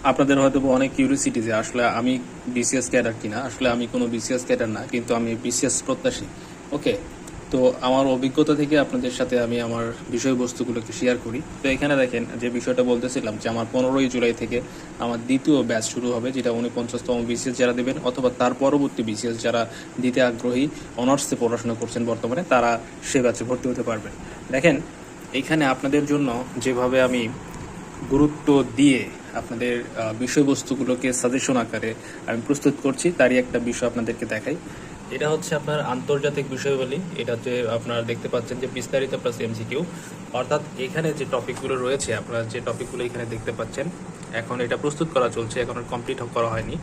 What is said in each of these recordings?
আপনাদের হয়তো অনেক কিউরিওসিটি যে আসলে আমি বিসিএস ক্যাডার কিনা। আসলে আমি কোনো বিসিএস ক্যাডার না, কিন্তু আমি বিসিএস প্রত্যাশী। ওকে, তো আমার অভিজ্ঞতা থেকে আপনাদের সাথে আমি আমার বিষয়বস্তুগুলোকে শেয়ার করি। তো এখানে দেখেন যে বিষয়টা বলতেছিলাম যে আমার 15ই জুলাই থেকে আমার দ্বিতীয় ব্যাচ শুরু হবে, যেটা 49তম বিসিএস যারা দেবেন অথবা তার পরবর্তী বিসিএস যারা দিতে আগ্রহী, অনার্সে পড়াশোনা করছেন বর্তমানে, তারা সে ব্যাচে ভর্তি হতে পারবেন। দেখেন এইখানে আপনাদের জন্য যেভাবে আমি গুরুত্ব দিয়ে আপনাদের বিষয়বস্তুগুলোকে সাজেশন আকারে আমি প্রস্তুত করছি, তারই একটা বিষয় আপনাদেরকে দেখাই। এটা হচ্ছে আপনার আন্তর্জাতিক বিষয়বলী। এটা হচ্ছে আপনারা দেখতে পাচ্ছেন যে বিস্তারিত প্লাস এমসিকিউ, অর্থাৎ এখানে যে টপিকগুলো রয়েছে, আপনারা যে টপিকগুলো এখানে দেখতে পাচ্ছেন, এখন এটা প্রস্তুত করা চলছে, এখন কমপ্লিট করা হয়নি।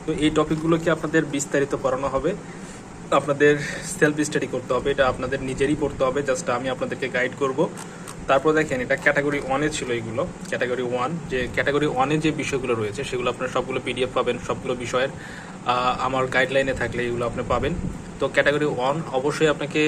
তো এই টপিকগুলোকে আপনাদের বিস্তারিত পড়ানো হবে, আপনাদের সেলফ স্টাডি করতে হবে, এটা আপনাদের নিজেরই পড়তে হবে, জাস্ট আমি আপনাদেরকে গাইড করব। তারপর দেখেন এটা ক্যাটাগরি 1-এ ছিল। এগুলো ক্যাটাগরি 1, যে ক্যাটাগরি 1-এ যে বিষয়গুলো রয়েছে সেগুলো আপনারা সবগুলো পিডিএফ পাবেন, সবগুলো বিষয়ের আমার গাইডলাইনে থাকলে এগুলো আপনি পাবেন। তো ক্যাটাগরি 1 অবশ্যই আপনাকে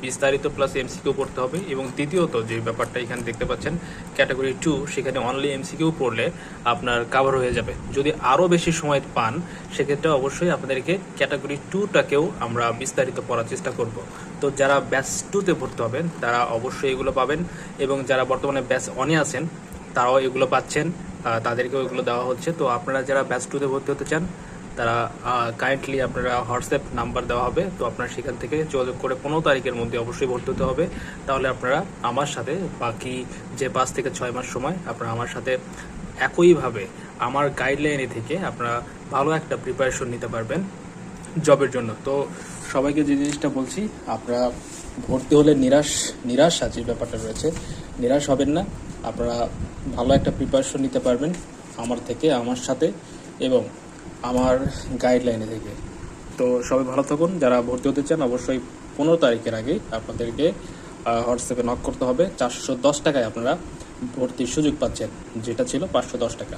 বিস্তারিত প্লাস এমসিকিউ পড়তে হবে, এবং দ্বিতীয়ত যে ব্যাপারটা এখানে দেখতে পাচ্ছেন ক্যাটাগরি 2, সেখানে অনলি এমসিকিউ পড়লে আপনার কাভার হয়ে যাবে। যদি আরও বেশি সময় পান সেক্ষেত্রে অবশ্যই আপনাদেরকে ক্যাটাগরি 2টাকেও আমরা বিস্তারিত পড়ার চেষ্টা করব। তো যারা ব্যাচ 2তে ভর্তি হবেন তারা অবশ্যই এগুলো পাবেন, এবং যারা বর্তমানে ব্যাচ 1-এ আছেন তারাও এগুলো পাচ্ছেন, তাদেরকেও এগুলো দেওয়া হচ্ছে। তো আপনারা যারা ব্যাচ 2তে ভর্তি হতে চান তারা কাইন্ডলি আপনারা হোয়াটসঅ্যাপ নাম্বার দেওয়া হবে, তো আপনারা সেখান থেকে যোগাযোগ করে 15 তারিখের মধ্যে অবশ্যই ভর্তি হতে হবে। তাহলে আপনারা আমার সাথে বাকি যে 5 থেকে 6 মাস সময় আপনারা আমার সাথে একইভাবে আমার গাইডলাইনে থেকে আপনারা ভালো একটা প্রিপারেশন নিতে পারবেন জবের জন্য। তো সবাইকে যে জিনিসটা বলছি, আপনারা ভর্তি হলে নিরাশা যে ব্যাপারটা রয়েছে, নিরাশ হবেন না। আপনারা ভালো একটা প্রিপারেশন নিতে পারবেন আমার থেকে, আমার সাথে, এবং আমার গাইডলাইনে থেকে। তো সবাই ভালো থাকুন। যারা ভর্তি হতে চান অবশ্যই 15 তারিখের আগে আপনাদেরকে হোয়াটসঅ্যাপে নক করতে হবে। 410 টাকায় আপনারা ভর্তির সুযোগ পাচ্ছেন, যেটা ছিল 510 টাকা।